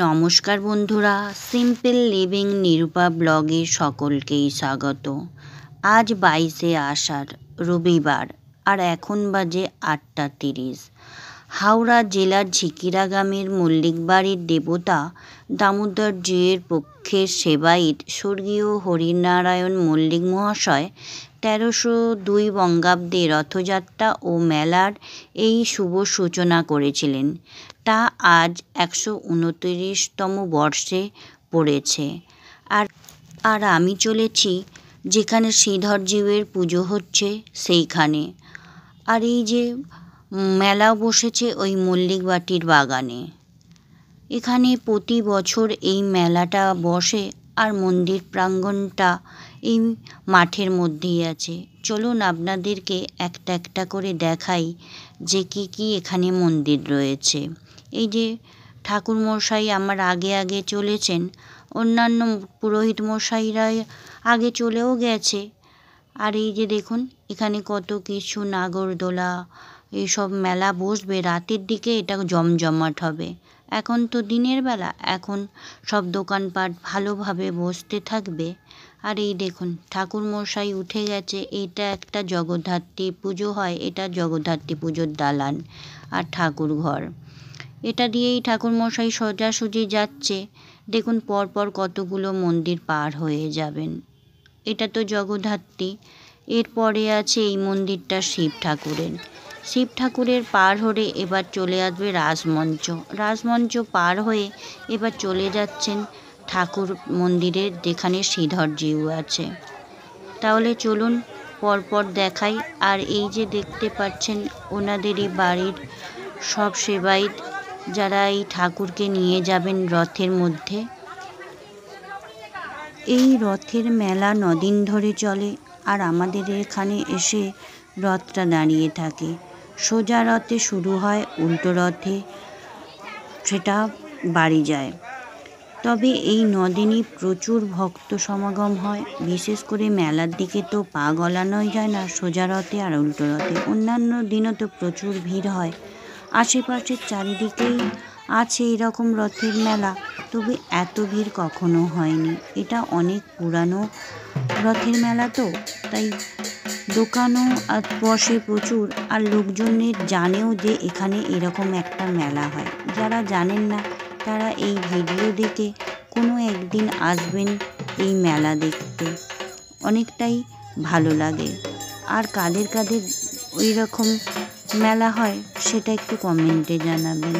নমস্কার বন্ধুরা, simple living Nirupa ব্লগে সকলকেই স্বাগত। আজ 22শে আষাঢ় রবিবার, আর এখন বাজে 8:30। হাওড়া জেলার ঝিকিরা গ্রামের মল্লিক বাড়ির দেবতা দামোদর জিউর পক্ষের সেবায়িত স্বর্গীয় হরিনারায়ণ মল্লিক মহাশয় 1302 বঙ্গাব্দে রথযাত্রা ও মেলার এই শুভ সূচনা করেছিলেন। তা আজ 129তম বর্ষে পড়েছে। আর আমি চলেছি যেখানে শ্রীধর জিউর পুজো হচ্ছে সেইখানে। আর এই যে মেলাও বসেছে ওই মল্লিক বাটির বাগানে। এখানে প্রতি বছর এই মেলাটা বসে, আর মন্দির প্রাঙ্গণটা এই মাঠের মধ্যেই আছে। চলুন আপনাদেরকে একটা একটা করে দেখাই যে কি কি এখানে মন্দির রয়েছে। এই যে ঠাকুর মশাই আমার আগে আগে চলেছেন, অন্যান্য পুরোহিত মশাইরা আগে চলেও গেছে। আর এই যে দেখুন এখানে কত কিছু, নাগরদোলা, এইসব মেলা বসবে রাতের দিকে, এটা জমজমাট হবে। এখন তো দিনের বেলা, এখন সব দোকানপাট ভালোভাবে বসতে থাকবে। আর এই দেখুন ঠাকুর মশাই উঠে গেছে। এটা একটা জগদ্ধাত্রী পুজো হয়, এটা জগদ্ধাত্রী পুজোর দালান আর ঠাকুর ঘর। এটা দিয়েই ঠাকুর মশাই সোজাসুজি যাচ্ছে। দেখুন পরপর কতগুলো মন্দির পার হয়ে যাবেন। এটা তো জগদ্ধাত্রী। এরপরে আছে এই মন্দিরটা শিব ঠাকুরের। শিব ঠাকুরের পার হয়ে এবার চলে আসবে রাজমঞ্চ। রাজমঞ্চ পার হয়ে এবার চলে যাচ্ছেন ঠাকুর মন্দিরের, যেখানে শ্রীধর জিউ আছে। তাহলে চলুন পরপর দেখাই। আর এই যে দেখতে পাচ্ছেন ওনাদেরই বাড়ির সব সেবায়িত, যারা এই ঠাকুরকে নিয়ে যাবেন রথের মধ্যে। এই রথের মেলা 9 দিন ধরে চলে, আর আমাদের এখানে এসে রথটা দাঁড়িয়ে থাকে। সোজা রথে শুরু হয়, উল্টো রথে সেটা বাড়ি যায়। তবে এই 9 দিনই প্রচুর ভক্ত সমাগম হয়। বিশেষ করে মেলার দিকে তো পা গলানোই যায় না, সোজা রথে আর উল্টো রথে। অন্যান্য দিনও তো প্রচুর ভিড় হয়। আশেপাশের চারিদিকেই আছে এরকম রথের মেলা, তবে এত ভিড় কখনো হয়নি। এটা অনেক পুরানো রথের মেলা তো, তাই দোকানও বসে প্রচুর, আর লোকজনের জানেও যে এখানে এরকম একটা মেলা হয়। যারা জানেন না তারা এই ভিডিও দেখে কোনো একদিন আসবেন এই মেলা দেখতে, অনেকটাই ভালো লাগে। আর কাদের কাদের ওই রকম মেলা হয় সেটা একটু কমেন্টে জানাবেন।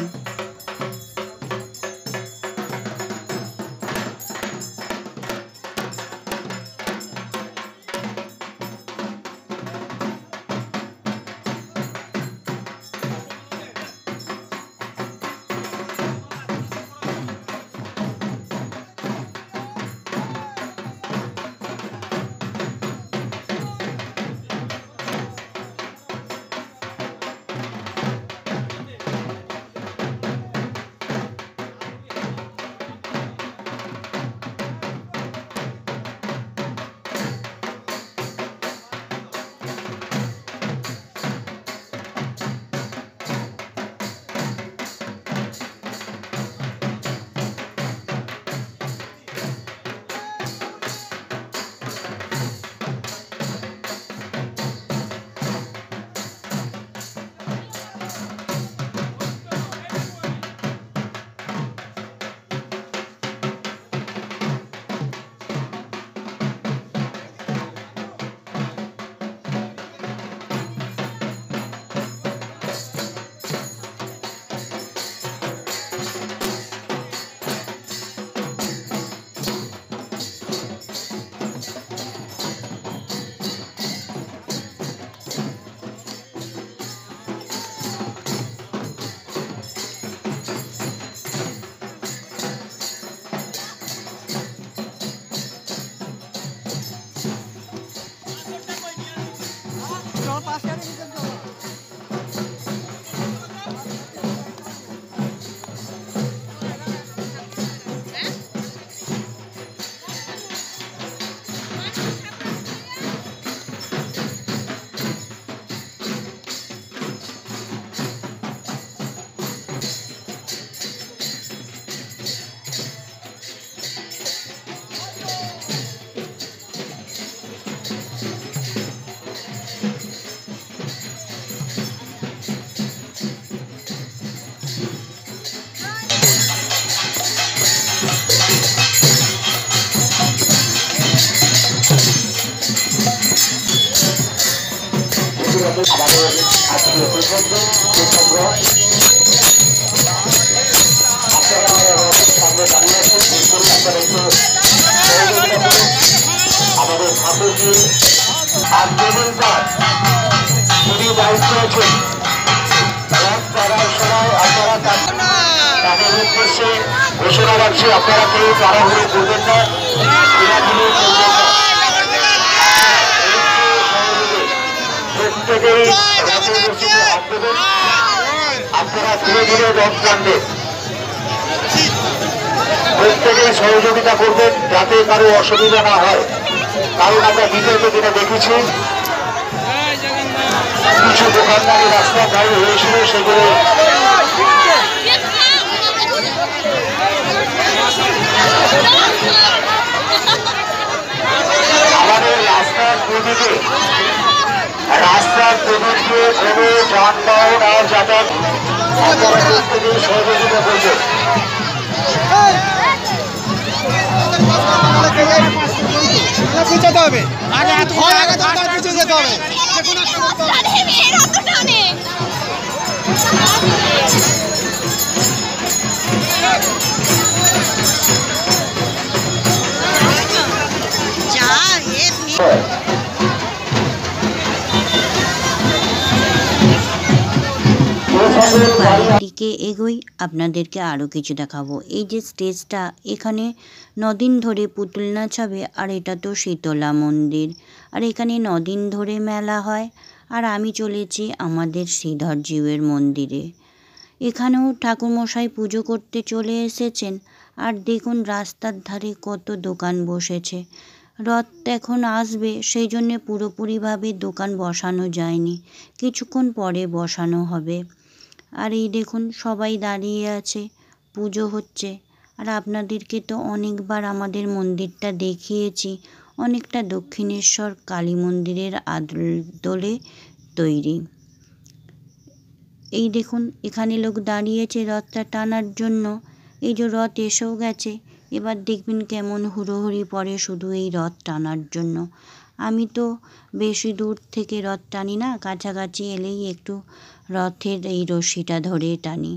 ঘোষণা রাখছি, আপনারা কেউ তাড়াহুড়ো করবেন না, প্রত্যেকেই আপনারা ধীরে ধীরে রথ টানবেন, প্রত্যেকেই সহযোগিতা করবেন যাতে কারো অসুবিধা না হয়। কারণ আমরা বিগত দিনে দেখেছি কিছু দোকানদারি রাস্তা ধারে হয়েছিল, সেগুলো আমাদের রাস্তার দুদিকে কোনো যানবাহন আর যাতায়াত আপনারা প্রত্যেকেই সহযোগিতা করবেন। যেতে হবে আগে পিছিয়ে যেতে হবে। দিকে এগোই, আপনাদেরকে আরও কিছু দেখাবো। এই যে স্টেজটা, এখানে 9 দিন ধরে পুতুল নাচ হবে। আর এটা তো শীতলা মন্দির, আর এখানে 9 দিন ধরে মেলা হয়। আর আমি চলেছি আমাদের শ্রীধর জিউয়ের মন্দিরে। এখানেও ঠাকুরমশাই পুজো করতে চলে এসেছেন। আর দেখুন রাস্তার ধারে কত দোকান বসেছে। রথ এখন আসবে, সেই জন্যে পুরোপুরিভাবে দোকান বসানো যায়নি, কিছুক্ষণ পরে বসানো হবে। আর এই দেখুন সবাই দাঁড়িয়ে আছে, পুজো হচ্ছে। আর আপনাদেরকে তো অনেকবার আমাদের মন্দিরটা দেখিয়েছি, অনেকটা দক্ষিণেশ্বর কালী মন্দিরের আদলে তৈরি। এই দেখুন এখানে লোক দাঁড়িয়েছে রথটা টানার জন্য। এই যে রথ এসেও গেছে, এবার দেখবেন কেমন হুড়োহুড়ি পড়ে শুধু এই রথ টানার জন্য। আমি তো বেশি দূর থেকে রথ টানি না, কাছাকাছি এলেই একটু রথের এই রশিটা ধরে টানি।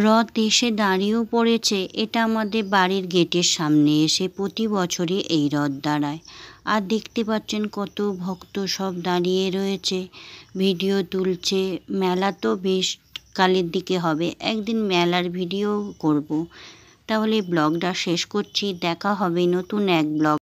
রথ এসে দাঁড়িয়েও পড়েছে। এটা আমাদের বাড়ির গেটের সামনে এসে প্রতি বছরই এই রথ দাঁড়ায়। আর দেখতে পাচ্ছেন কত ভক্ত সব দাঁড়িয়ে রয়েছে, ভিডিও তুলছে। মেলা তো বেশ কালের দিকে হবে, একদিন মেলার ভিডিও করব। তাহলে ব্লগটা শেষ করছি, দেখা হবে নতুন এক ব্লগ।